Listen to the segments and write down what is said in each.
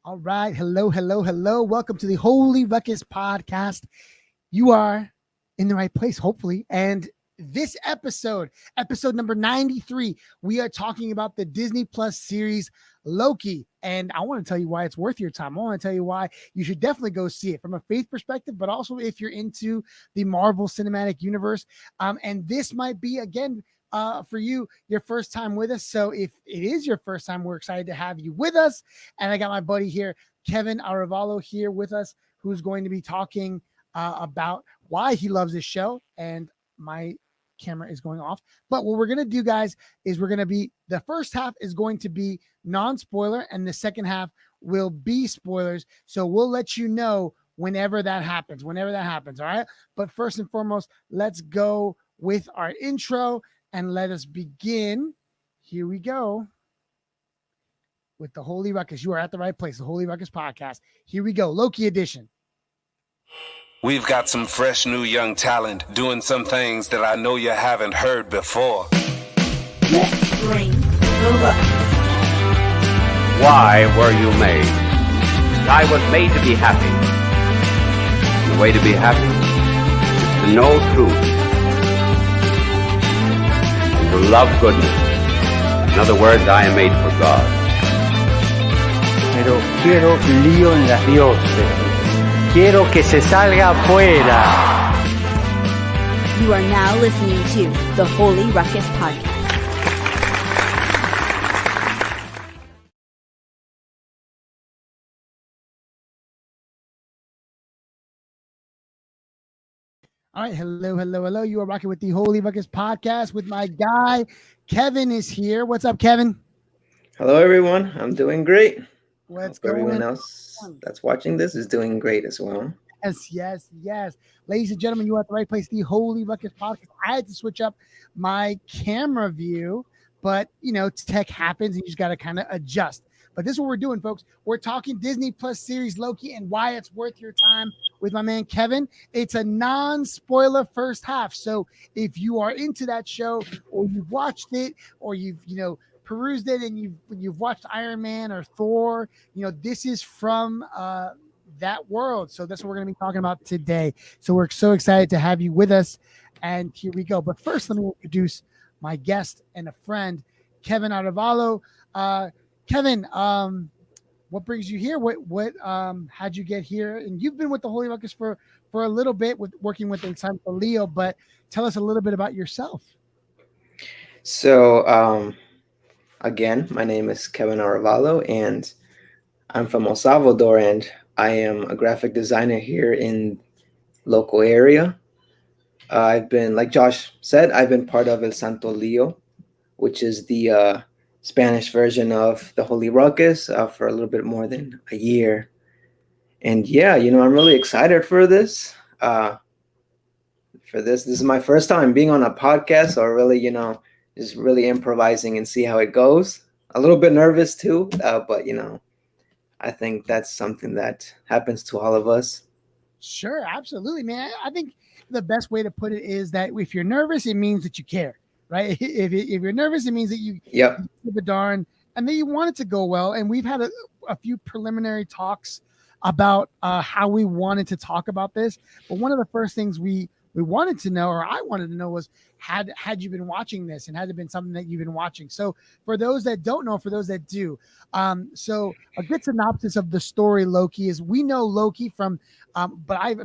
All right. Hello, hello, hello. Welcome to the Holy Ruckus podcast. You are in the right place, hopefully. And this episode number 93, we are talking about the Disney Plus series Loki. And I want to tell you why it's worth your time. I want to tell you why you should definitely go see it from a faith perspective, but also if you're into the Marvel Cinematic Universe. And this might be, again, for you, your first time with us. So if it is your first time, we're excited to have you with us. And I got my buddy here, Kevin Arevalo, here with us, who's going to be talking about why he loves this show. And my camera is going off. But what we're going to do, guys, is the first half is going to be non-spoiler, and the second half will be spoilers. So we'll let you know whenever that happens. All right. But first and foremost, let's go with our intro. And let us begin. Here we go with the Holy Ruckus. You are at the right place. The Holy Ruckus podcast. Here we go. Loki edition. We've got some fresh new young talent doing some things that I know you haven't heard before. Let's bring the ruckus. Why were you made? I was made to be happy. The way to be happy is to know truth. To love goodness. In other words, I am made for God. Pero quiero lío en las dioses. Quiero que se salga afuera. You are now listening to the Holy Ruckus podcast. All right. Hello, hello, hello. You are rocking with the Holy Ruckus podcast with my guy. Kevin is here. What's up, Kevin? Hello, everyone. I'm doing great. What's going on? Everyone else that's watching this is doing great as well. Yes. Ladies and gentlemen, you are at the right place. The Holy Ruckus podcast. I had to switch up my camera view, but, tech happens and you just got to kind of adjust. But this is what we're doing, folks. We're talking Disney Plus series Loki and why it's worth your time with my man Kevin. It's a non-spoiler first half. So if you are into that show or you've watched it or you've, perused it and you've watched Iron Man or Thor, this is from that world. So that's what we're going to be talking about today. So we're so excited to have you with us. And here we go. But first, let me introduce my guest and a friend, Kevin Arevalo. Kevin, what brings you here? What how'd you get here? And you've been with the Holy Ruckus for a little bit with working with Santo Leo, but tell us a little bit about yourself. So, again, my name is Kevin Arevalo, and I'm from El Salvador, and I am a graphic designer here in local area. I've been, like Josh said, I've been part of El Santo Leo, which is the Spanish version of the Holy Ruckus for a little bit more than a year. And yeah, I'm really excited for this. This is my first time being on a podcast, so really, just really improvising and see how it goes. A little bit nervous too, but I think that's something that happens to all of us. Sure, absolutely, man. I think the best way to put it is that if you're nervous, it means that you care. Right. If you're nervous, it means that you give a darn and that you want it to go well. And we've had a few preliminary talks about how we wanted to talk about this. But one of the first things we wanted to know, or I wanted to know, was had you been watching this and had it been something that you've been watching? So for those that don't know, for those that do, so a good synopsis of the story Loki is we know Loki from but I've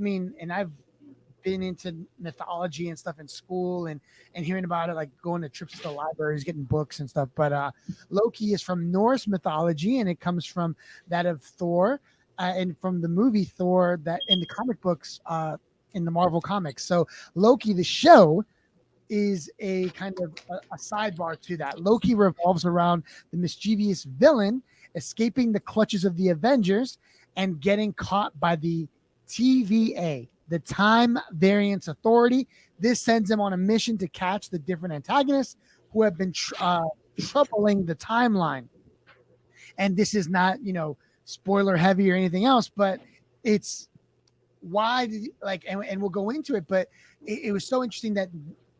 been into mythology and stuff in school and hearing about it, like going to trips to the libraries, getting books and stuff. But Loki is from Norse mythology, and it comes from that of Thor and from the movie Thor that in the comic books in the Marvel comics. So Loki, the show, is a kind of a sidebar to that. Loki revolves around the mischievous villain escaping the clutches of the Avengers and getting caught by the TVA, the Time Variance Authority. This sends him on a mission to catch the different antagonists who have been troubling the timeline. And this is not, spoiler heavy or anything else, but it's why did and we'll go into it. But it was so interesting that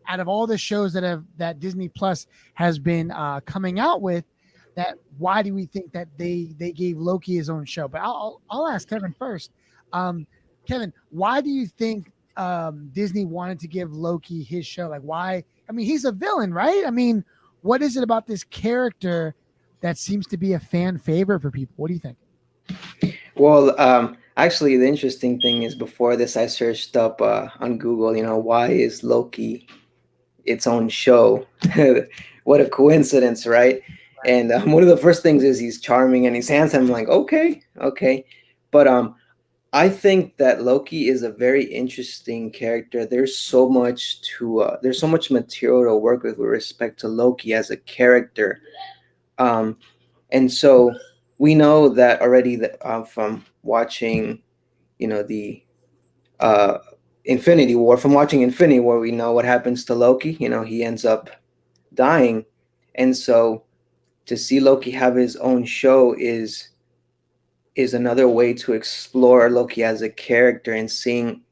out of all the shows that Disney Plus has been coming out with, that why do we think that they gave Loki his own show? But I'll ask Kevin first. Kevin, why do you think Disney wanted to give Loki his show? Like, why? I mean, he's a villain, right? I mean, what is it about this character that seems to be a fan favorite for people? What do you think? Well, actually, the interesting thing is before this, I searched up on Google, why is Loki its own show? What a coincidence, right? And one of the first things is he's charming and he's handsome. I'm like, okay. But I think that Loki is a very interesting character. There's so much material to work with respect to Loki as a character. And so we know that already from watching, the Infinity War. From watching Infinity War, we know what happens to Loki. He ends up dying. And so to see Loki have his own show is another way to explore Loki as a character and seeing,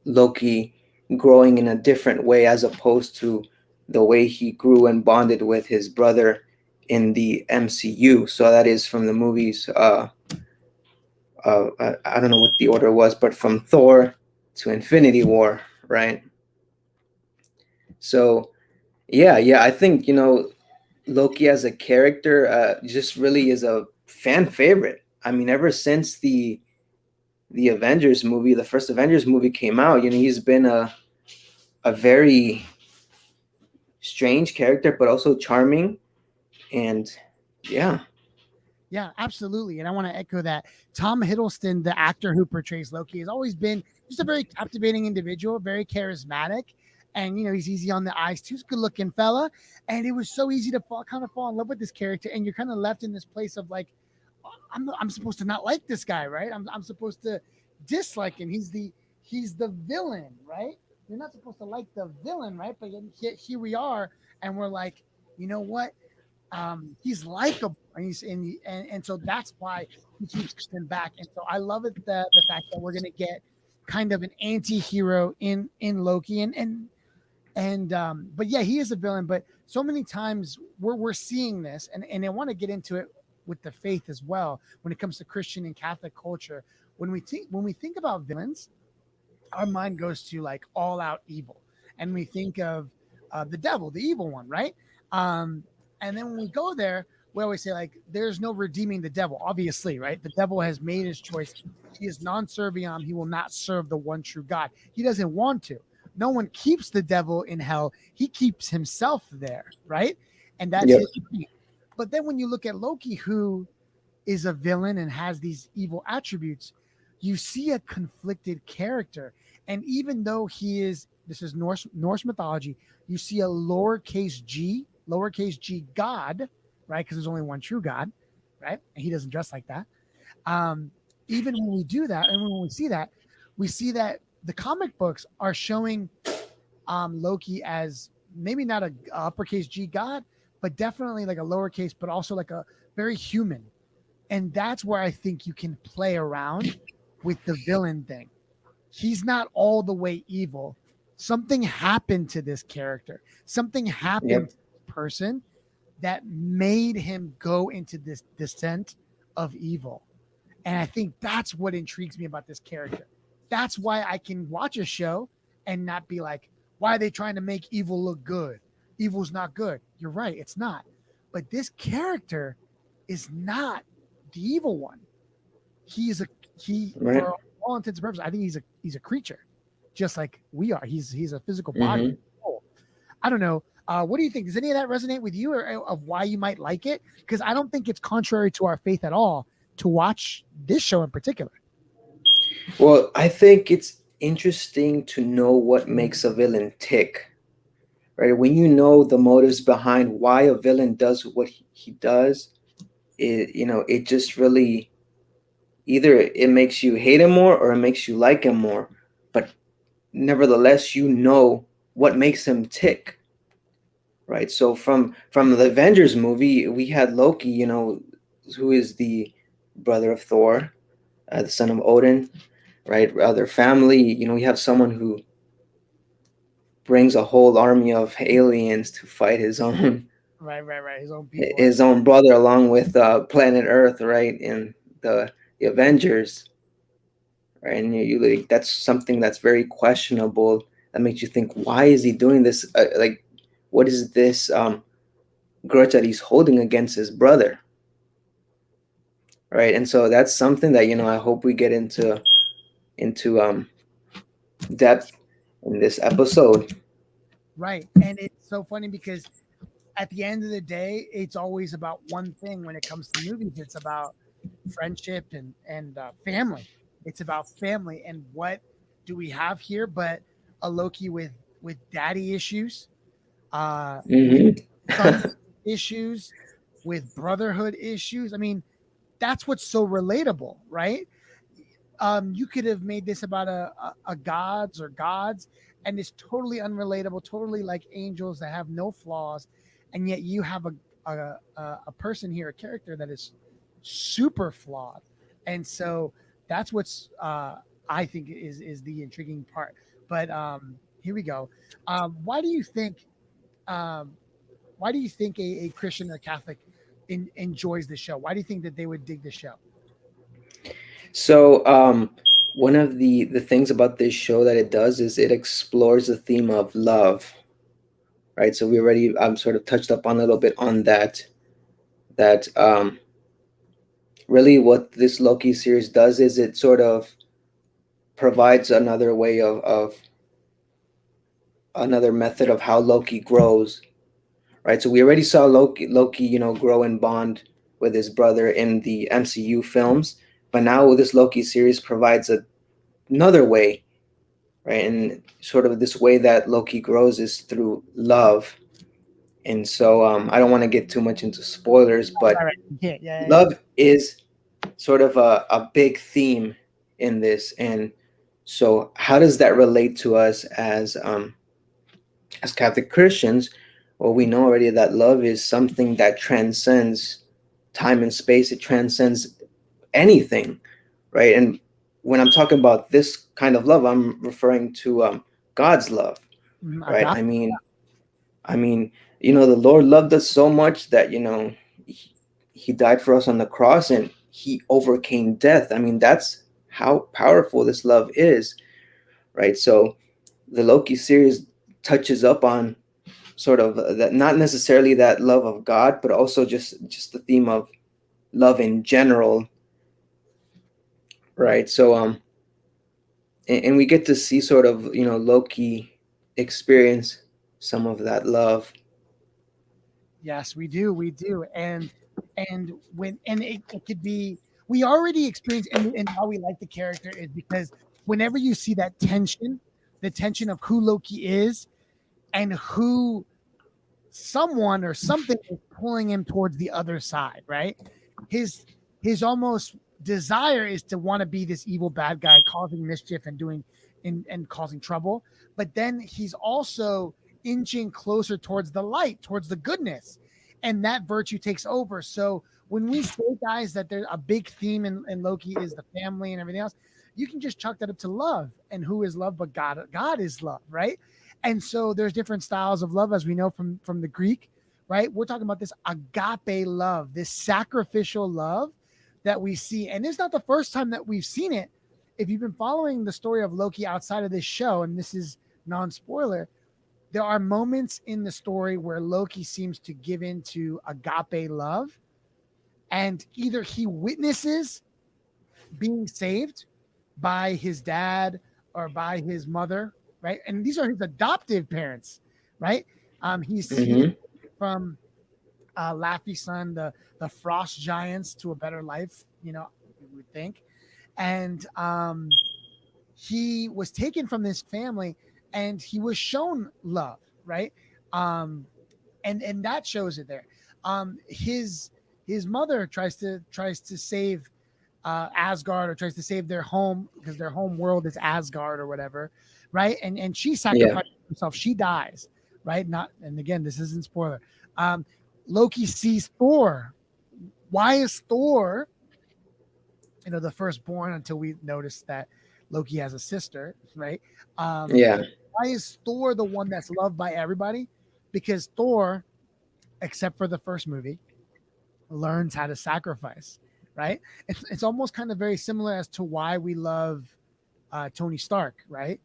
Loki growing in a different way as opposed to the way he grew and bonded with his brother in the MCU. So that is from the movies. I don't know what the order was, but from Thor to Infinity War, right? So, yeah, I think Loki as a character just really is a fan favorite. I mean, ever since the Avengers movie, the first Avengers movie came out, he's been a very strange character, but also charming. And yeah, absolutely. And I want to echo that. Tom Hiddleston, the actor who portrays Loki, has always been just a very captivating individual, very charismatic. And, he's easy on the eyes too. He's a good looking fella. And it was so easy to fall in love with this character. And you're kind of left in this place of like, I'm supposed to not like this guy, right? I'm supposed to dislike him. He's the villain, right? You're not supposed to like the villain, right? But here we are. And we're like, you know what? He's likable, and so that's why he keeps coming back. And so I love it the fact that we're gonna get kind of an anti-hero in Loki, but yeah, he is a villain. But so many times we're seeing this, and I want to get into it with the faith as well when it comes to Christian and Catholic culture. When we think about villains, our mind goes to like all out evil, and we think of the devil, the evil one, right? And then when we go there, we always say like, there's no redeeming the devil, obviously, right? The devil has made his choice. He is non-serviam. He will not serve the one true God. He doesn't want to. No one keeps the devil in hell. He keeps himself there, right? And that's his point. But then when you look at Loki, who is a villain and has these evil attributes, you see a conflicted character. And even though this is Norse mythology, you see a lowercase g God, right? Because there's only one true God, right? And he doesn't dress like that. Even when we do that, and when we see that the comic books are showing Loki as maybe not a uppercase G God, but definitely like a lowercase, but also like a very human. And that's where I think you can play around with the villain thing. He's not all the way evil. Something happened to this character. Something happened to this person that made him go into this descent of evil. And I think that's what intrigues me about this character. That's why I can watch a show and not be like, why are they trying to make evil look good? Evil's not good. You're right, it's not. But this character is not the evil one. Right. For all intents and purposes, I think he's a creature, just like we are. He's a physical body. Mm-hmm. I don't know. What do you think? Does any of that resonate with you, or of why you might like it? Because I don't think it's contrary to our faith at all to watch this show in particular. Well, I think it's interesting to know what makes a villain tick, right? When you know the motives behind why a villain does what he does, it just really, either it makes you hate him more or it makes you like him more. But nevertheless, you know what makes him tick, right? So from the Avengers movie, we had Loki, who is the brother of Thor, the son of Odin, right? Their family, we have someone who brings a whole army of aliens to fight his own Right. His own people. His own brother, along with planet Earth, right, and the Avengers, right? And you like, that's something that's very questionable. That makes you think, why is he doing this? Like, what is this grudge that he's holding against his brother, right? And so that's something that I hope we get into depth in this episode. Right. And it's so funny because at the end of the day, it's always about one thing when it comes to movies. It's about friendship and family. It's about family. And what do we have here but a Loki with daddy issues, with son issues, with brotherhood issues. I mean, that's what's so relatable, right? You could have made this about a gods or gods, and it's totally unrelatable, totally like angels that have no flaws, and yet you have a person here, a character that is super flawed, and so that's what's I think is the intriguing part. But here we go. Why do you think? Why do you think a Christian or Catholic enjoys the show? Why do you think that they would dig the show? So one of the things about this show that it does is it explores the theme of love, right? So we already sort of touched up on a little bit on that really what this Loki series does is it sort of provides another way of another method of how Loki grows, right? So we already saw Loki, grow and bond with his brother in the MCU films, but now this Loki series provides another way, right? And sort of this way that Loki grows is through love. And so I don't want to get too much into spoilers, but love is sort of a big theme in this. And so how does that relate to us as Catholic Christians? Well, we know already that love is something that transcends time and space. It transcends anything, right? And when I'm talking about this kind of love, I'm referring to God's love, right? I mean, the Lord loved us so much that he died for us on the cross and he overcame death. I mean, that's how powerful this love is, right? So the Loki series touches up on sort of that, not necessarily that love of God, but also just the theme of love in general, right? So and we get to see sort of Loki experience some of that love. Yes, we do, and when it could be, we already experienced, and how we like the character is because whenever you see that tension, the tension of who Loki is and who someone or something is pulling him towards the other side, right? His almost desire is to want to be this evil bad guy causing mischief and doing and causing trouble, but then he's also inching closer towards the light, towards the goodness, and that virtue takes over. So when we say, guys, that there's a big theme in Loki is the family and everything else, you can just chalk that up to love. And who is love but God? God is love, right? And so there's different styles of love, as we know from the Greek, right? We're talking about this agape love, this sacrificial love that we see. And it's not the first time that we've seen it. If you've been following the story of Loki outside of this show, and this is non-spoiler, there are moments in the story where Loki seems to give into agape love, and either he witnesses being saved by his dad or by his mother, right? And these are his adoptive parents, right? He's from Laffy's son, the frost giants, to a better life, you would think. And he was taken from this family and he was shown love, right? And that shows it there. His mother tries to save Asgard, or tries to save their home because their home world is Asgard or whatever, right? And she sacrifices herself. She dies, right? And again, this isn't spoiler. Loki sees Thor. Why is Thor, the firstborn, until we notice that Loki has a sister, right? Why is Thor the one that's loved by everybody? Because Thor except for the first movie, learns how to sacrifice, right? It's almost kind of very similar as to why we love Tony Stark, right?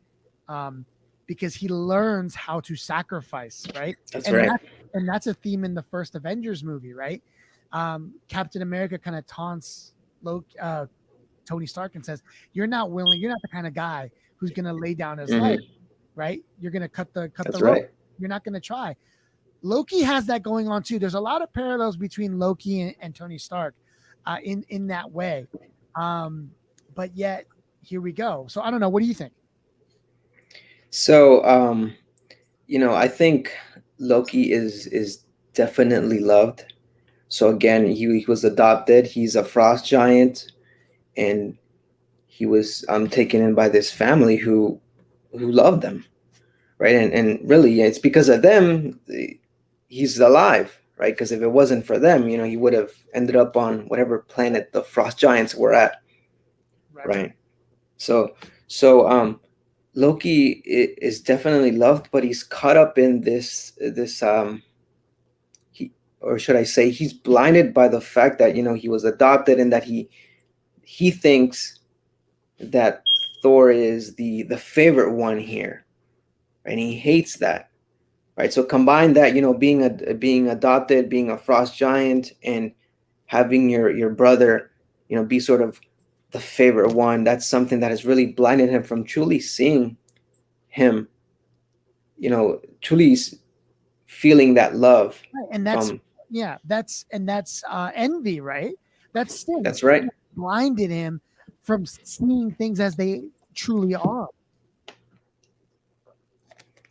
Because he learns how to sacrifice, right? That's right. And that's a theme in the first Avengers movie, right? Captain America kind of taunts Tony Stark and says, "You're not willing. You're not the kind of guy who's going to lay down his life, right? You're going to cut the rope. Right. You're not going to try." Loki has that going on too. There's a lot of parallels between Loki and Tony Stark in that way. But yet here we go. So I don't know. What do you think? So, I think Loki is definitely loved. So again, he was adopted. He's a frost giant, and he was taken in by this family who loved them, right? And really, it's because of them he's alive, right? Because if it wasn't for them, he would have ended up on whatever planet the frost giants were at, right? So Loki is definitely loved, but he's caught up in this or should I say he's blinded by the fact that he was adopted, and that he thinks that Thor is the favorite one here, and he hates that, right? So combine that, being adopted, being a frost giant, and having your brother be sort of the favorite one. That's something that has really blinded him from truly seeing him, truly feeling that love. Right. And that's that's envy, right? That's sin. That's right. Blinded him from seeing things as they truly are.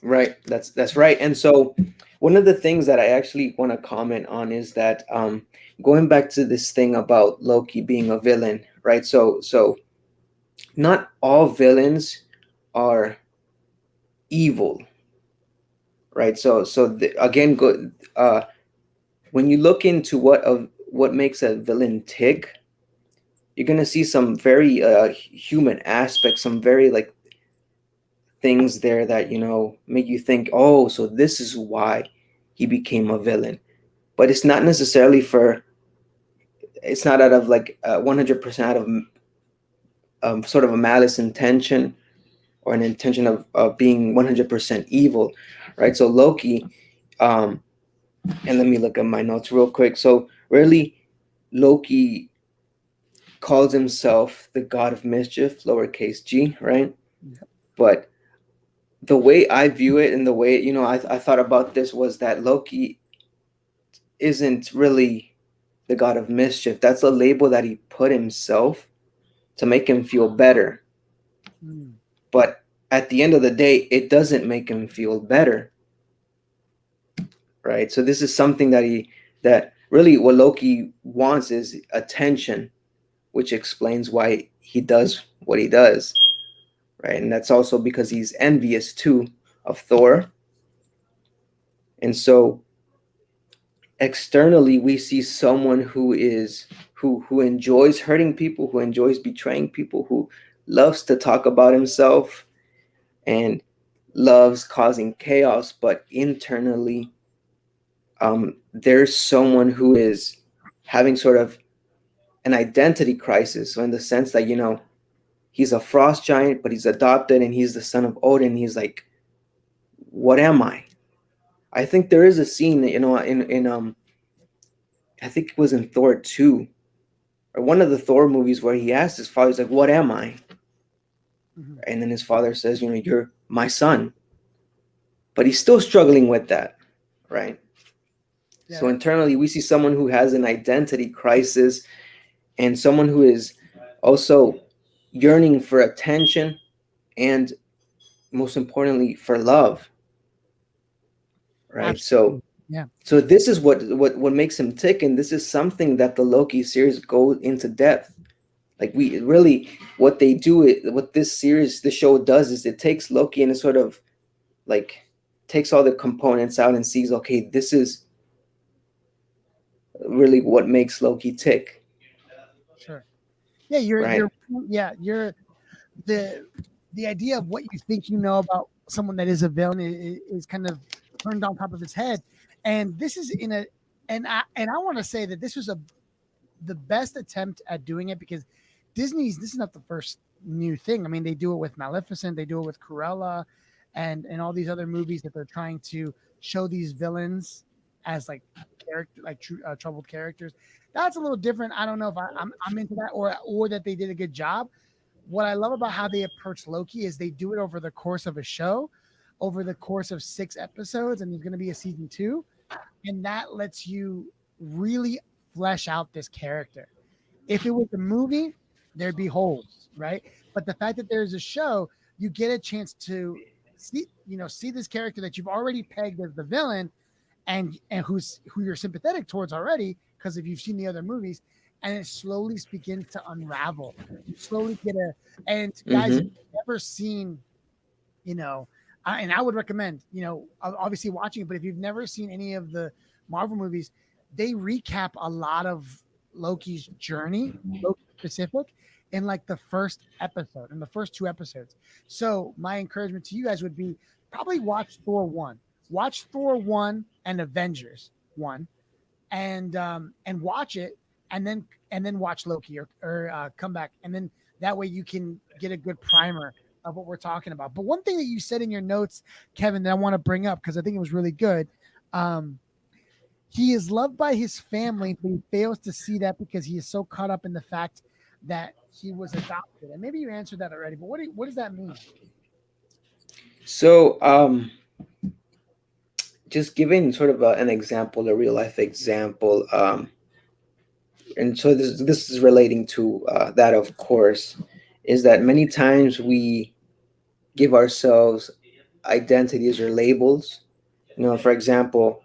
Right. That's right. And so one of the things that I actually want to comment on is that going back to this thing about Loki being a villain, right? So not all villains are evil, right? Again, when you look into what makes a villain tick, you're gonna see some very human aspects, some very like things there that make you think, oh, so this is why he became a villain. But it's not necessarily it's not out of 100% out of sort of a malice intention, or an intention of being 100% evil, right? So Loki, and let me look at my notes real quick. So really, Loki calls himself the god of mischief, lowercase g, right? Yeah. But the way I view it, and the way I thought about this, was that Loki isn't really the god of mischief. That's a label that he put himself to make him feel better. But at the end of the day, it doesn't make him feel better, right? So this is something that really what Loki wants is attention, which explains why he does what he does, right? And that's also because he's envious too of Thor. And so externally, we see someone who enjoys hurting people, who enjoys betraying people, who loves to talk about himself and loves causing chaos. But internally, there's someone who is having sort of an identity crisis. So in the sense that, he's a frost giant, but he's adopted, and he's the son of Odin. He's like, what am I? I think there is a scene, in I think it was in Thor 2, or one of the Thor movies, where he asks his father, he's like, what am I? And then his father says, you're my son. But he's still struggling with that, right? Yeah. So internally, we see someone who has an identity crisis, and someone who is also yearning for attention, and most importantly, for love, right? Absolutely. So this is what makes him tick, and this is something that the Loki series goes into depth. Like, we really, what this show does is it takes Loki and it sort of like takes all the components out and sees, okay, this is really what makes Loki tick. Sure. Yeah, you're the idea of what you think about someone that is a villain is kind of turned on top of its head. And this is in And I want to say that this was the best attempt at doing it, because this is not the first new thing. I mean, they do it with Maleficent, they do it with Cruella, and all these other movies that they're trying to show these villains as like character, like true troubled characters. That's a little different. I don't know if I'm into that, or that they did a good job. What I love about how they approach Loki is they do it over the course of a show, over the course of 6 episodes, and there's going to be a season 2, and that lets you really flesh out this character. If it was a movie, there'd be holes, right? But the fact that there's a show, you get a chance to see this character that you've already pegged as the villain, and who you're sympathetic towards already, because if you've seen the other movies, and it slowly begins to unravel. You slowly get and guys, if you've never seen, and I would recommend, obviously watching it, but if you've never seen any of the Marvel movies, they recap a lot of Loki's journey, Loki specific, in like the first episode, in the first 2 episodes. So my encouragement to you guys would be probably watch Thor 1. Watch Thor 1 and Avengers 1, and watch it, and then watch Loki, or come back, and then that way you can get a good primer of what we're talking about. But one thing that you said in your notes, Kevin, that I want to bring up, because I think it was really good. He is loved by his family, but he fails to see that because he is so caught up in the fact that he was adopted. And maybe you answered that already, but what does that mean? So, just giving sort of an example, a real life example, and so this is relating to that, of course, is that many times we give ourselves identities or labels. For example,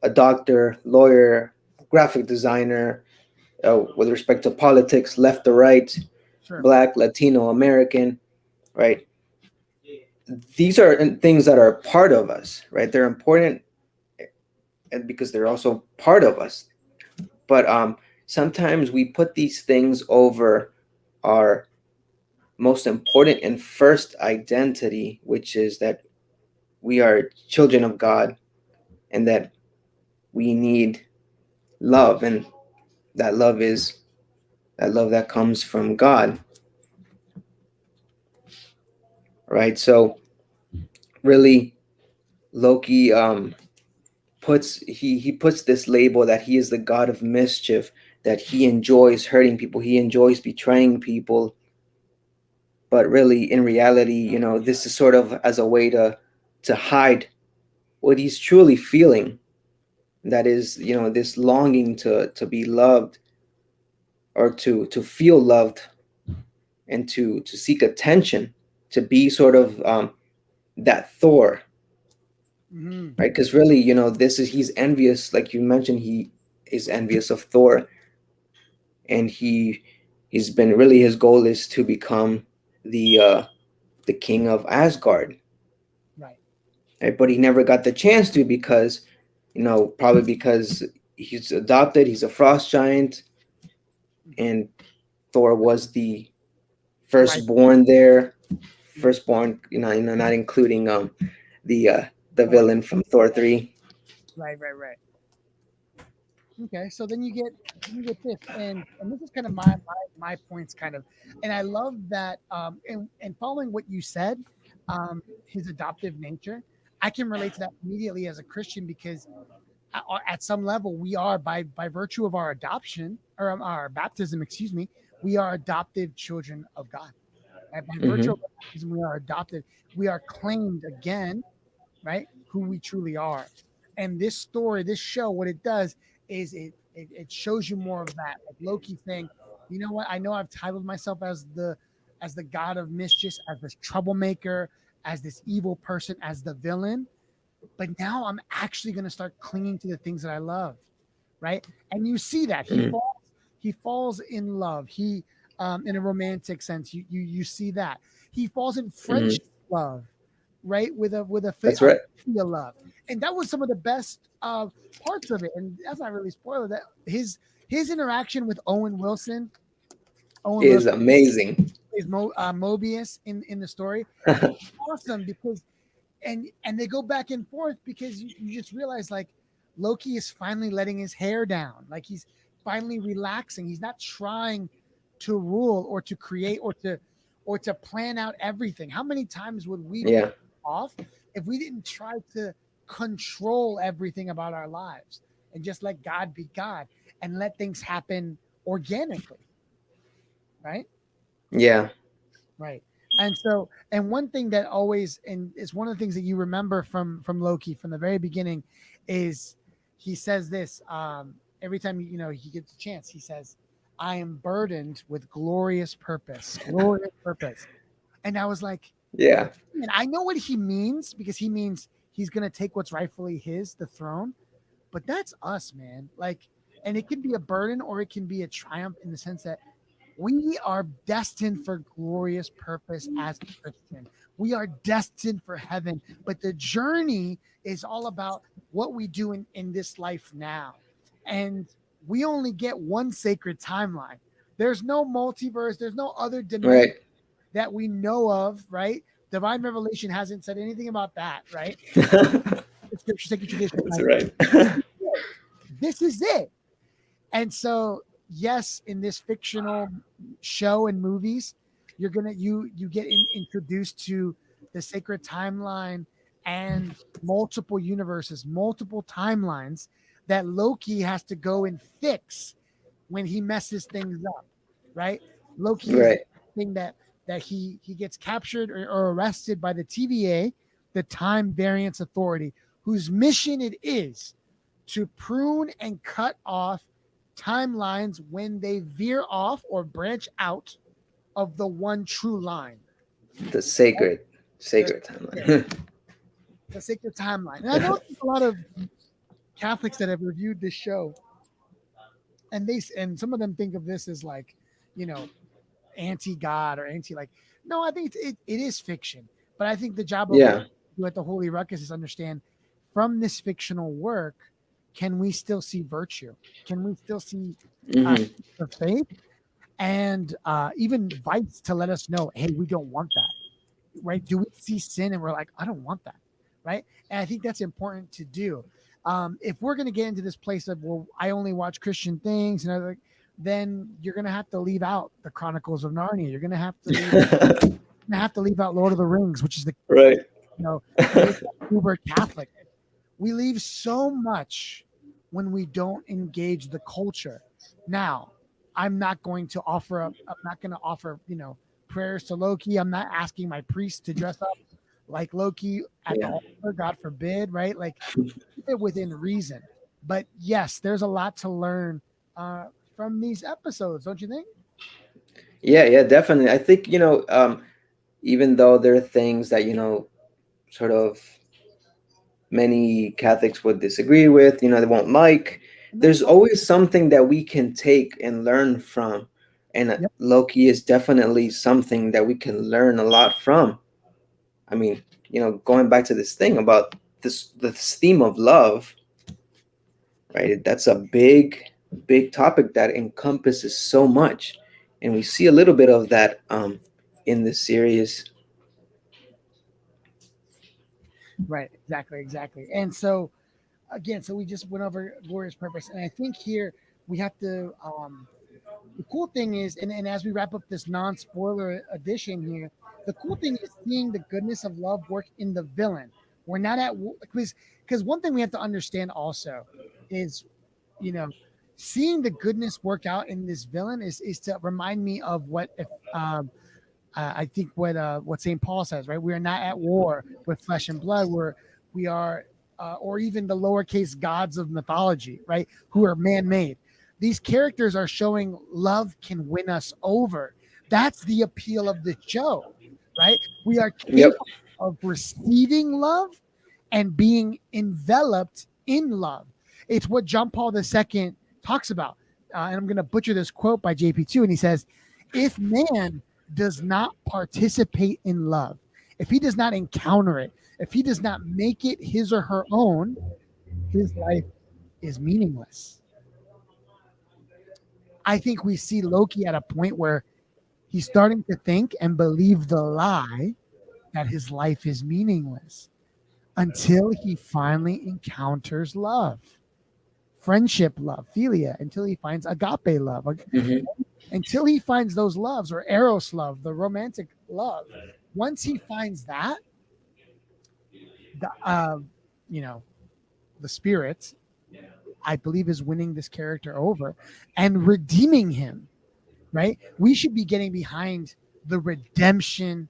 a doctor, lawyer, graphic designer, with respect to politics, left or right, Sure. Black, Latino, American, right? These are things that are part of us, right? They're important, and because they're also part of us. But sometimes we put these things over our most important and first identity, which is that we are children of God, and that we need love, and that love is that love that comes from God, right? So really, Loki puts this label that he is the god of mischief, that he enjoys hurting people, he enjoys betraying people. But really, in reality, this is sort of as a way to hide what he's truly feeling. That is, this longing to be loved, or to feel loved, and to seek attention, to be sort of that Thor, right? Because really, he's envious, like you mentioned, he is envious of Thor, and he's been really, his goal is to become the king of Asgard, right? But he never got the chance to, because probably because he's adopted, he's a frost giant, and Thor was the firstborn there, not including the villain from Thor 3. Right. Okay, so then you get this, and this is kind of my points, kind of, and I love that. And following what you said, his adoptive nature, I can relate to that immediately as a Christian, because at some level we are, by virtue of our adoption, or our baptism, excuse me, we are adopted children of God. By virtue of baptism, we are adopted. We are claimed again, right? Who we truly are. And this story, this show, what it does is it shows you more of that. Like Loki saying, you know what? I know I've titled myself as the god of mischief, as this troublemaker, as this evil person, as the villain, but now I'm actually going to start clinging to the things that I love, right? And you see that he falls in love. He in a romantic sense, you see that he falls in friendship love, right? With a That's right. love, and that was some of the best parts of it. And that's not really spoiler. That his interaction with Owen Wilson is amazing. Is Mobius in the story. Awesome, because and they go back and forth, because you just realize, like, Loki is finally letting his hair down. Like he's finally relaxing. He's not trying to rule or to create or to plan out everything. How many times would we be off if we didn't try to control everything about our lives and just let God be God and let things happen organically? Right? Yeah. Right. And one thing that always, and it's one of the things that you remember from Loki from the very beginning, is he says this every time he gets a chance. He says, "I am burdened with glorious purpose." And I was like, yeah, and I know what he means, because he means he's gonna take what's rightfully his, the throne. But that's us, man. Like, and it can be a burden or it can be a triumph, in the sense that we are destined for glorious purpose as a Christian. We are destined for heaven, but the journey is all about what we do in this life now. And we only get one sacred timeline. There's no multiverse. There's no other dimension that we know of, right? Divine revelation hasn't said anything about that, right? Scripture, sacred tradition. That's right. This is it. And so, yes, in this fictional show and movies, you get introduced to the sacred timeline and multiple universes, multiple timelines that Loki has to go and fix when he messes things up, right? Loki is the thing that he gets captured or arrested by the TVA, the Time Variance Authority, whose mission it is to prune and cut off timelines when they veer off or branch out of the one true line. The sacred timeline. The sacred timeline. And I know a lot of Catholics that have reviewed this show, and some of them think of this as like, anti-God or anti-like. No, I think it is fiction. But I think the job of at the Holy Ruckus is understand, from this fictional work, can we still see virtue? Can we still see the faith and even vice to let us know, hey, we don't want that, right? Do we see sin and we're like, I don't want that, right? And I think that's important to do. If we're going to get into this place of, well, I only watch Christian things, then you're going to have to leave out the Chronicles of Narnia. You're going to have to leave out Lord of the Rings, which is the uber Catholic. We leave so much when we don't engage the culture. Now, I'm not going to offer prayers to Loki. I'm not asking my priest to dress up like Loki at the altar, God forbid, right? Like, keep it within reason. But yes, there's a lot to learn from these episodes, don't you think? Yeah, definitely. I think, even though there are things that, sort of many Catholics would disagree with, they won't like, there's always something that we can take and learn from. And Loki is definitely something that we can learn a lot from. I mean, going back to this thing about this theme of love, right? That's a big topic that encompasses so much. And we see a little bit of that in this series. Right, exactly. And so, again, we just went over glorious purpose. And I think here we have to, the cool thing is, and as we wrap up this non-spoiler edition here, the cool thing is seeing the goodness of love work in the villain. We're not at, because one thing we have to understand also is, seeing the goodness work out in this villain is to remind me of what, I think what St. Paul says, right? We are not at war with flesh and blood. We are, or even the lowercase gods of mythology, right? Who are man-made. These characters are showing love can win us over. That's the appeal of the show, right? We are capable of receiving love and being enveloped in love. It's what John Paul II talks about. And I'm going to butcher this quote by JP2. And he says, if man does not participate in love, if he does not encounter it, if he does not make it his or her own, his life is meaningless. I think we see Loki at a point where he's starting to think and believe the lie that his life is meaningless until he finally encounters love. friendship love, philia, until he finds agape love, until he finds those loves, or eros love, the romantic love. Once he finds that, the the spirit, I believe, is winning this character over and redeeming him. Right? We should be getting behind the redemption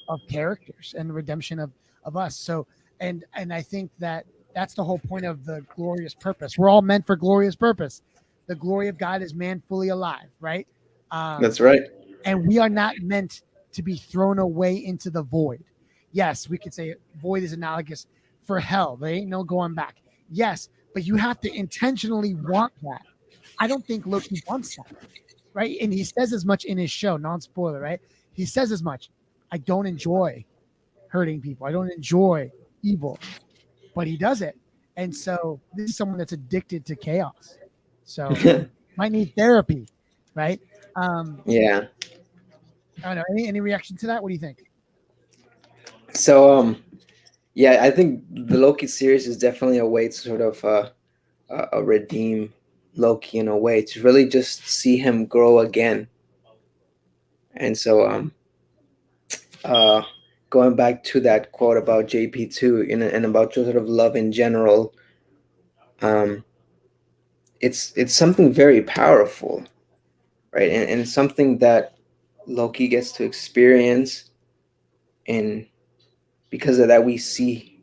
of characters and the redemption of us. So, and I think that's the whole point of the glorious purpose. We're all meant for glorious purpose. The glory of God is man fully alive, right? That's right. And we are not meant to be thrown away into the void. Yes, we could say void is analogous for hell. There ain't no going back. Yes, but you have to intentionally want that. I don't think Loki wants that, right? And he says as much in his show, non-spoiler, right? He says as much. I don't enjoy hurting people. I don't enjoy evil, but he does it. And so this is someone that's addicted to chaos. So might need therapy, right? Yeah. I don't know. Any reaction to that? What do you think? So, yeah, I think the Loki series is definitely a way to sort of redeem Loki in a way, to really just see him grow again. And so, going back to that quote about JP2 and about sort of love in general, it's something very powerful, right? And it's something that Loki gets to experience, and because of that, we see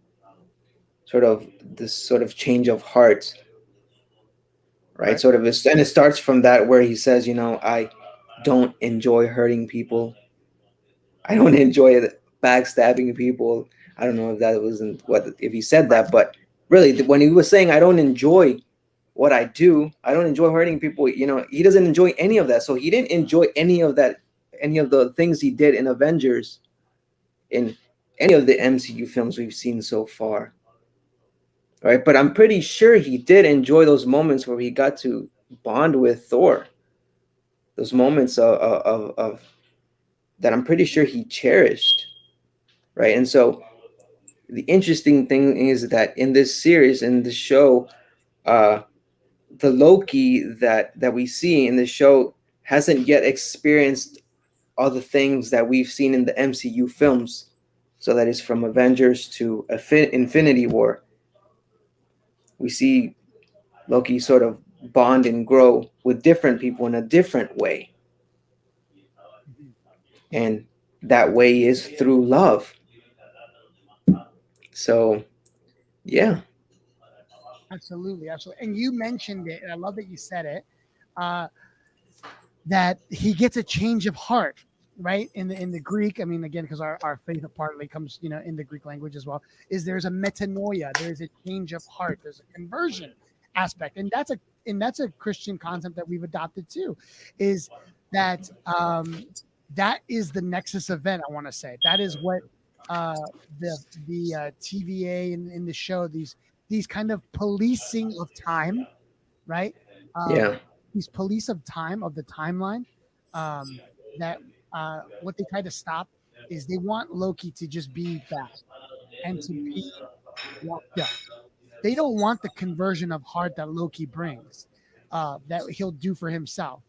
sort of this sort of change of heart, right? Sort of, and it starts from that where he says, I don't enjoy hurting people. I don't enjoy backstabbing people. I don't know if that wasn't if he said that, but really, when he was saying, I don't enjoy what I do, I don't enjoy hurting people, he doesn't enjoy any of that. So he didn't enjoy any of that, any of the things he did in Avengers, in any of the MCU films we've seen so far. Right? But I'm pretty sure he did enjoy those moments where he got to bond with Thor. Those moments of that I'm pretty sure he cherished. Right? And so the interesting thing is that in this series, in the show, the Loki that we see in the show hasn't yet experienced all the things that we've seen in the MCU films. So that is from Avengers to Infinity War. We see Loki sort of bond and grow with different people in a different way. And that way is through love. So, yeah. Absolutely. And you mentioned it, and I love that you said it, that he gets a change of heart, right? In the Greek, I mean, again, because our faith partly comes, in the Greek language as well, is there's a metanoia, there's a change of heart, there's a conversion aspect. And that's a Christian concept that we've adopted too, is that that is the nexus event, I want to say. That is what the TVA in the show, these kind of policing of time, right? These police of time, of the timeline, that what they try to stop is they want Loki to just be bad and to be locked up. They don't want the conversion of heart that Loki brings, that he'll do for himself,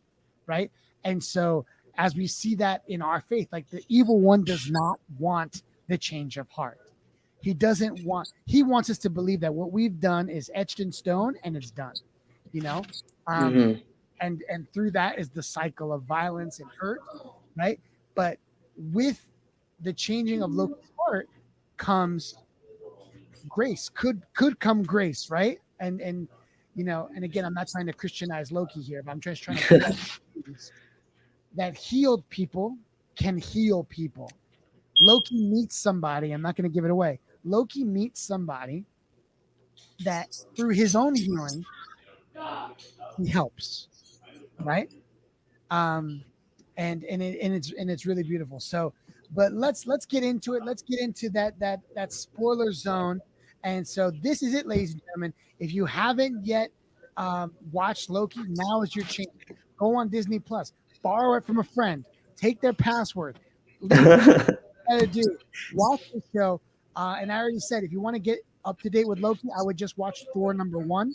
right? And so as we see that in our faith, like the evil one does not want the change of heart. He wants us to believe that what we've done is etched in stone and it's done, and through that is the cycle of violence and hurt, right? But with the changing of Loki's heart comes grace, could come grace, right? And and again, I'm not trying to Christianize Loki here, but I'm just trying to that healed people can heal people. Loki meets somebody, I'm not going to give it away. Loki meets somebody that through his own healing, he helps, right? And it's really beautiful. So, but let's get into it. Let's get into that spoiler zone. And so this is it, ladies and gentlemen. If you haven't yet watched Loki, now is your chance. Go on Disney Plus, borrow it from a friend, take their password, watch the show. And I already said, if you want to get up to date with Loki, I would just watch Thor #1.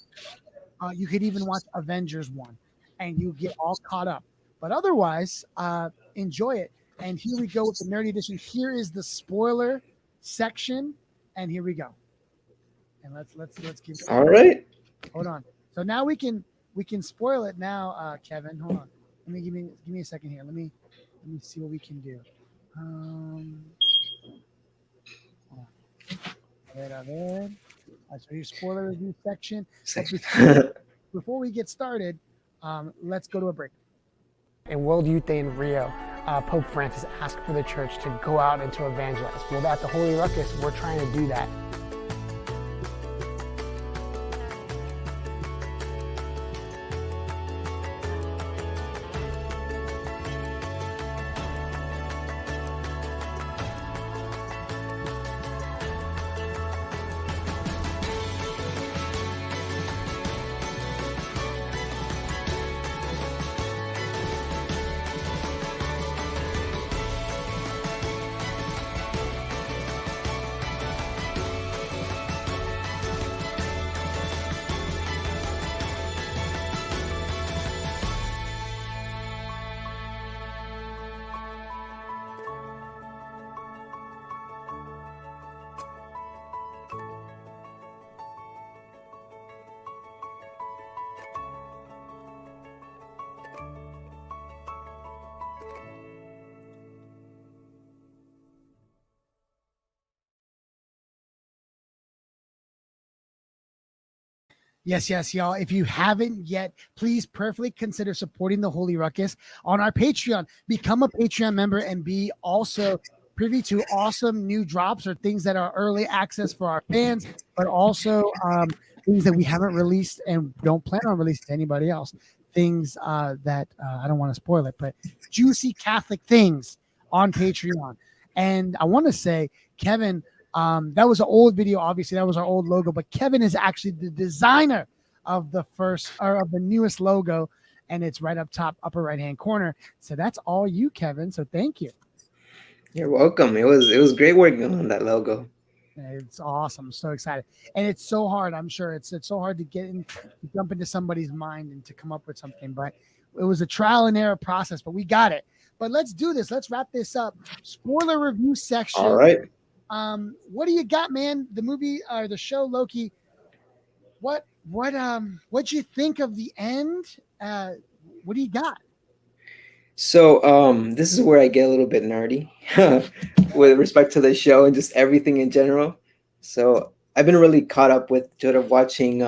You could even watch Avengers 1 and you get all caught up. But otherwise, enjoy it. And here we go with the nerdy edition. Here is the spoiler section, and here we go. And let's keep. All right. Hold on. So now we can spoil it now, Kevin. Hold on. Give me a second here. Let me see what we can do. A ver. So here's spoiler review section. Before we get started, let's go to a break. In World Youth Day in Rio, Pope Francis asked for the church to go out and to evangelize. Well, at the Holy Ruckus, we're trying to do that. Yes, y'all. If you haven't yet, please prayerfully consider supporting the Holy Ruckus on our Patreon. Become a Patreon member and be also privy to awesome new drops or things that are early access for our fans, but also things that we haven't released and don't plan on releasing to anybody else. Things that I don't want to spoil it, but juicy Catholic things on Patreon. And I want to say, Kevin, that was an old video. Obviously, that was our old logo, but Kevin is actually the designer of the newest logo, and it's right up top, upper right-hand corner. So that's all you, Kevin. So thank you. You're welcome. It was great working on that logo. It's awesome. I'm so excited. And it's so hard. I'm sure it's so hard to jump into somebody's mind and to come up with something, but it was a trial and error process, but we got it. But let's do this. Let's wrap this up. Spoiler review section. All right. What do you got, man? The movie or the show Loki. What'd you think of the end? What do you got? So this is where I get a little bit nerdy with respect to the show and just everything in general. So I've been really caught up with sort of watching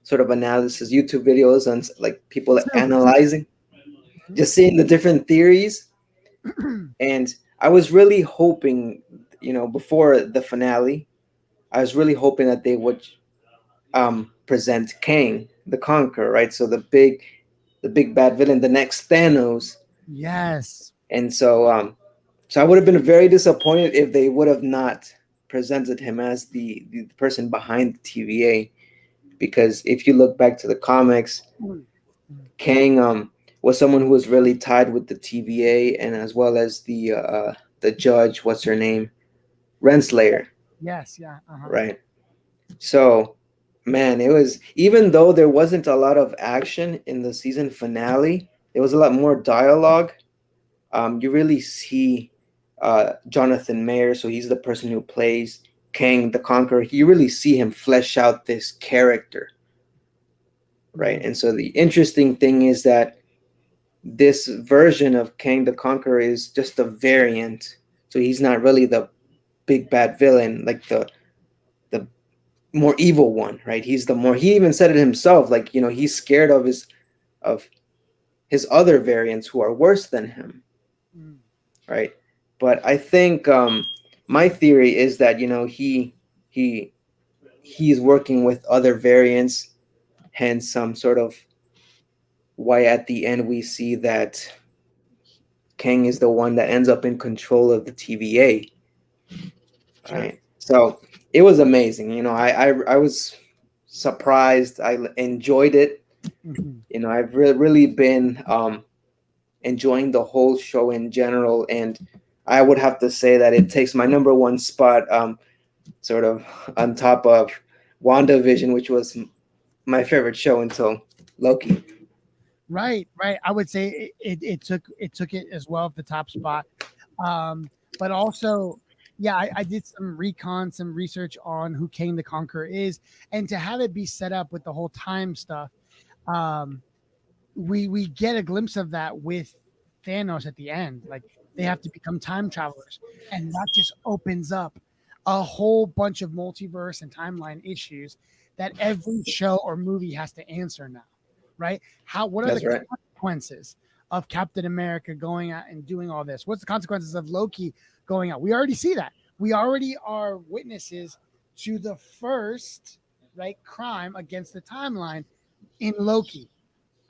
sort of analysis, YouTube videos on like people analyzing, just seeing the different theories. And I was really hoping, before the finale, I was really hoping that they would present Kang the Conqueror, right? So the big bad villain, the next Thanos. Yes. And so I would have been very disappointed if they would have not presented him as the person behind the TVA, because if you look back to the comics, Kang was someone who was really tied with the TVA, and as well as the judge, what's her name, Renslayer. Yes, yeah, right. So, man, it was, even though there wasn't a lot of action in the season finale, there was a lot more dialogue. You really see Jonathan Mayer, so he's the person who plays Kang the Conqueror. You really see him flesh out this character, right? And so the interesting thing is that this version of Kang the Conqueror is just a variant. So he's not really the big bad villain, like the more evil one, right? He even said it himself, like, he's scared of his other variants who are worse than him, right? But I think my theory is that he's working with other variants, hence some sort of why at the end we see that Kang is the one that ends up in control of the TVA, right? So it was amazing. I was surprised. I enjoyed it. I've really been enjoying the whole show in general, and I would have to say that it takes my number one spot, sort of on top of WandaVision, which was my favorite show until Loki. Right. I would say it took it as well at the top spot. But also, yeah, I did some research on who Kang the Conqueror is, and to have it be set up with the whole time stuff. We get a glimpse of that with Thanos at the end. Like they have to become time travelers, and that just opens up a whole bunch of multiverse and timeline issues that every show or movie has to answer now, right? What are the consequences of Captain America going out and doing all this? What's the consequences of Loki going out? We already see that. We already are witnesses to the first crime against the timeline in Loki.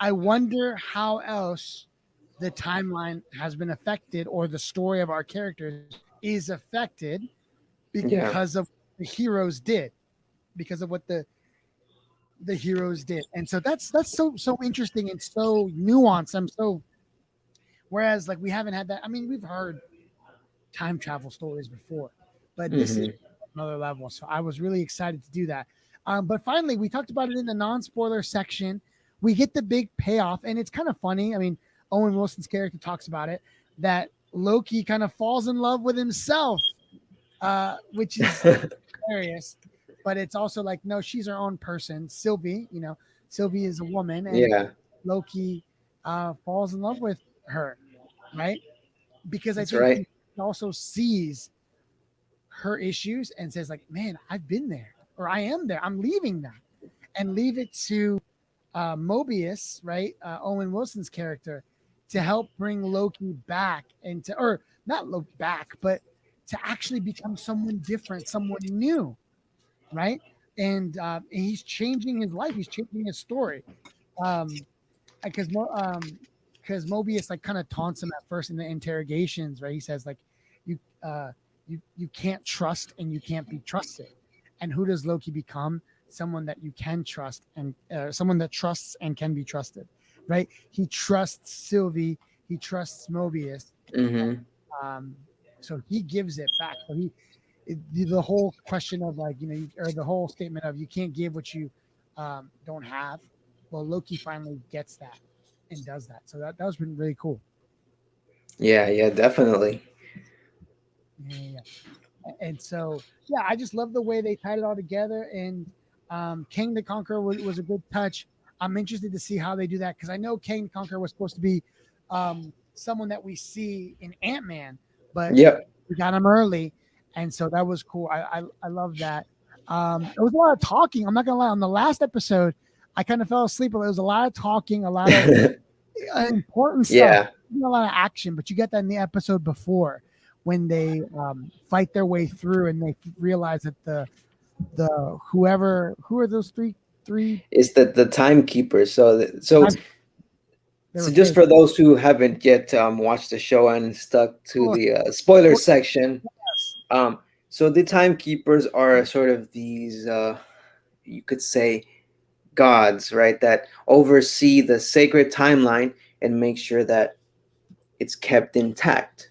I wonder how else the timeline has been affected, or the story of our characters is affected because of the heroes did, because of what the heroes did. And so that's so interesting and so nuanced. Whereas we haven't had that. I mean, we've heard time travel stories before, but this is another level. So I was really excited to do that. But finally, we talked about it in the non-spoiler section. We get the big payoff, and it's kind of funny. I mean, Owen Wilson's character talks about it, that Loki kind of falls in love with himself, which is hilarious. But it's also no, she's her own person. Sylvie is a woman, and Loki falls in love with her, right? Because I think he also sees her issues and says man, I've been there, or I am there. I'm leaving that, and leave it to Mobius, right? Owen Wilson's character, to help bring Loki back or not Loki back, but to actually become someone different, someone new, right? And he's changing his life. He's changing his story. Because Mobius kind of taunts him at first in the interrogations, right? He says you can't trust and you can't be trusted. And who does Loki become? Someone that you can trust, and someone that trusts and can be trusted, right? He trusts Sylvie. He trusts Mobius. So he gives it back. So the whole question of or the whole statement of you can't give what you don't have. Well, Loki finally gets that and does that. So that was been really cool. Yeah, definitely. Yeah. And so, yeah, I just love the way they tied it all together. And Kang the Conqueror was a good touch. I'm interested to see how they do that, because I know Kang the Conqueror was supposed to be someone that we see in Ant-Man, but we got him early, and so that was cool. I love that. It was a lot of talking. I'm not gonna lie. On the last episode, I kind of fell asleep. But it was a lot of talking, a lot of important stuff, a lot of action. But you get that in the episode before, when they fight their way through and they realize that who are those three is the timekeepers. So just for those who haven't yet watched the show and stuck to the spoiler section, so the timekeepers are sort of these you could say gods, right, that oversee the sacred timeline and make sure that it's kept intact.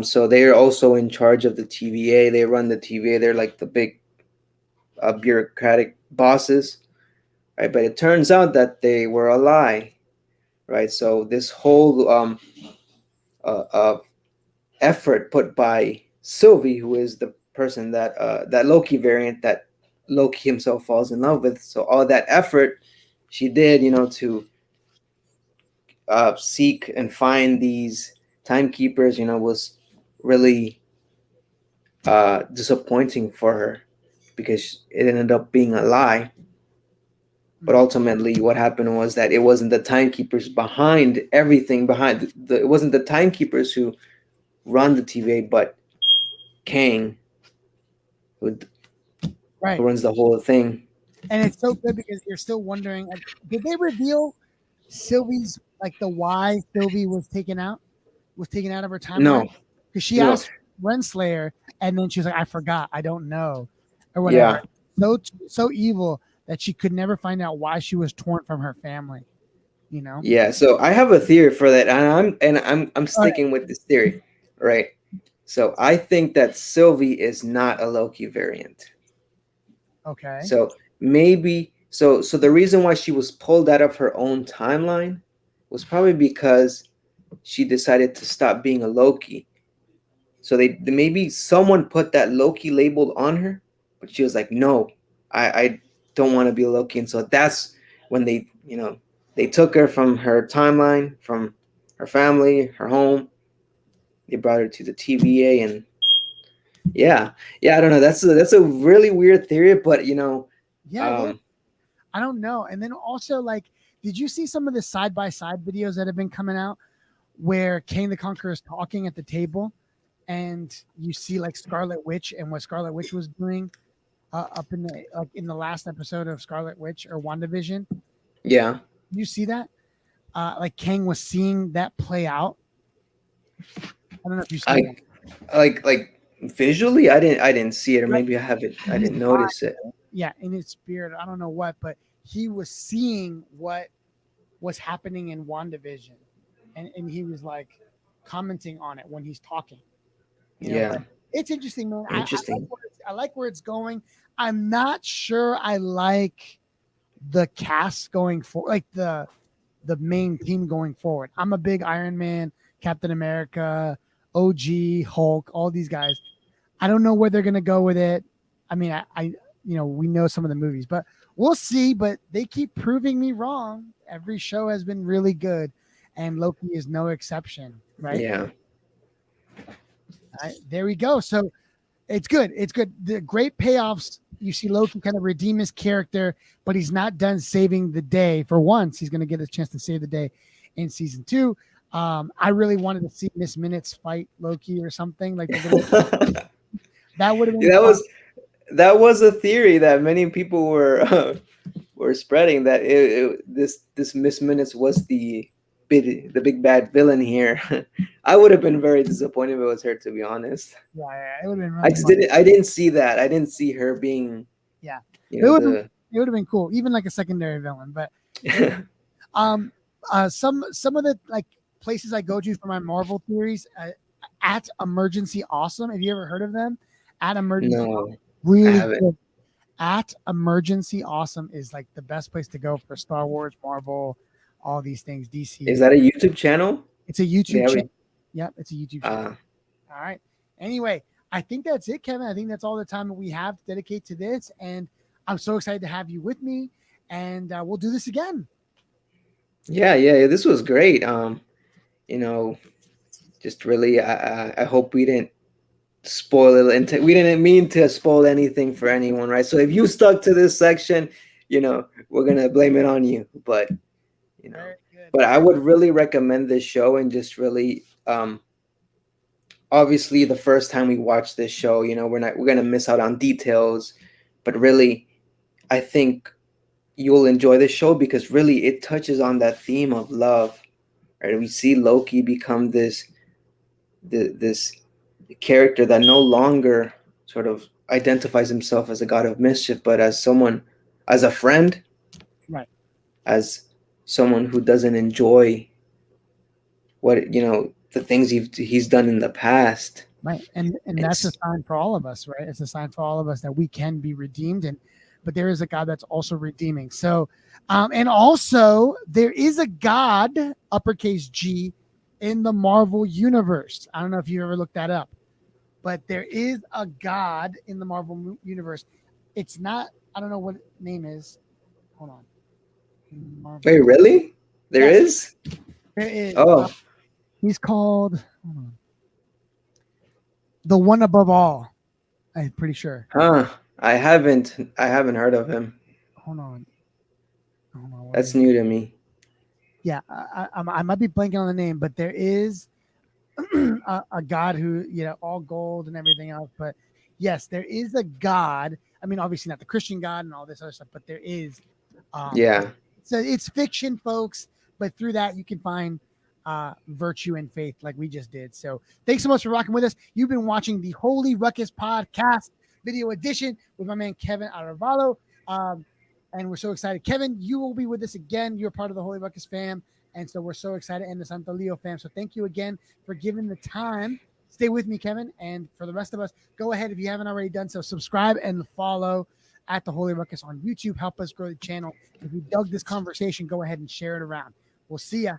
So they're also in charge of the TVA. They run the TVA. They're like the big bureaucratic bosses, right? But it turns out that they were a lie, right? So this whole effort put by Sylvie, who is the person that Loki variant that Loki himself falls in love with. So all that effort she did, to seek and find these timekeepers, was really disappointing for her, because it ended up being a lie. But ultimately what happened was that it wasn't the timekeepers behind everything, it wasn't the timekeepers who run the TVA, but Kang, who runs the whole thing. And it's so good because you're still wondering, did they reveal Sylvie's the why Sylvie was taken out of her timeline? No, because she asked Renslayer, and then she was like, I forgot, I don't know, or whatever. So evil that she could never find out why she was torn from her family. Yeah. So I have a theory for that, and I'm sticking with this theory, right? So I think that Sylvie is not a Loki variant. Okay. So maybe So the reason why she was pulled out of her own timeline was probably because she decided to stop being a Loki. So they maybe someone put that Loki label on her, but she was like, no, I don't want to be a Loki. And so that's when they took her from her timeline, from her family, her home. They brought her to the TVA, and yeah, I don't know. That's a really weird theory, but Yeah, I don't know. And then also, like, did you see some of the side by side videos that have been coming out where Kane the Conqueror is talking at the table, and you see like Scarlet Witch and what Scarlet Witch was doing up in the last episode of Scarlet Witch or WandaVision? yeah. You see that? Like Kang was seeing that play out. I don't know if you see that. Like visually, I didn't see it, or Right. maybe I haven't. I In his didn't notice it. Yeah, in his spirit. I don't know what, but he was seeing what was happening in WandaVision. And he was like commenting on it when he's talking. Yeah, But it's interesting, man. interesting. I like where it's going. I'm not sure I like the cast going for like the main team going forward. I'm a big Iron Man, Captain America, OG, Hulk, all these guys. I don't know where they're gonna go with it. I mean, I we know some of the movies, but we'll see. But they keep proving me wrong. Every show has been really good, and Loki is no exception, right? Yeah. There we go. So it's good. It's good. The great payoffs. You see Loki kind of redeem his character, but he's not done saving the day. For once, he's going to get a chance to save the day in season 2. I really wanted to see Miss Minutes fight Loki or something like that. That would have been that was a theory that many people were spreading, that this Miss Minutes was the big bad villain here. I would have been very disappointed if it was her, to be honest. Yeah, it would have been really I didn't see that. I didn't see her being it would have been cool, even like a secondary villain. But some of the like places I go to for my Marvel theories, at Emergency Awesome. Have you ever heard of them? At Emergency No, really good. At Emergency Awesome is like the best place to go for Star Wars, Marvel, all these things. DC. Is that a YouTube channel? It's a YouTube channel. Yep, it's a YouTube channel. All right. Anyway, I think that's it, Kevin. I think that's all the time that we have to dedicate to this, and I'm so excited to have you with me, and we'll do this again. Yeah. This was great. Just really, I hope we didn't spoil it, and we didn't mean to spoil anything for anyone, right? So if you stuck to this section, we're gonna blame it on you. But but I would really recommend this show, and just really, obviously, the first time we watch this show, we're gonna miss out on details, but really, I think you'll enjoy the show because really it touches on that theme of love, right? We see Loki become this character that no longer sort of identifies himself as a god of mischief, but as a friend, right? As someone who doesn't enjoy what the things he's done in the past, right? And that's a sign for all of us, right? It's a sign for all of us that we can be redeemed, but there is a God that's also redeeming. So, and also there is a God, uppercase G, in the Marvel universe. I don't know if you ever looked that up, but there is a God in the Marvel universe. It's not, I don't know what name is. Hold on. Marvel. Wait, really? There is? There is. Oh. He's called the One Above All. I'm pretty sure. I haven't heard of him. Hold on. That's new to me. Yeah, I might be blanking on the name, but there is a God who, all gold and everything else. But yes, there is a God. I mean, obviously not the Christian God and all this other stuff, but there is. So it's fiction, folks. But through that, you can find virtue and faith like we just did. So thanks so much for rocking with us. You've been watching the Holy Ruckus Podcast video edition with my man Kevin Arevalo. And we're so excited. Kevin, you will be with us again. You're part of the Holy Ruckus fam. And so we're so excited, and the Santo Leo fam. So thank you again for giving the time. Stay with me, Kevin. And for the rest of us, go ahead, if you haven't already done so, subscribe and follow at the Holy Ruckus on YouTube. Help us grow the channel. If you dug this conversation, go ahead and share it around. We'll see ya.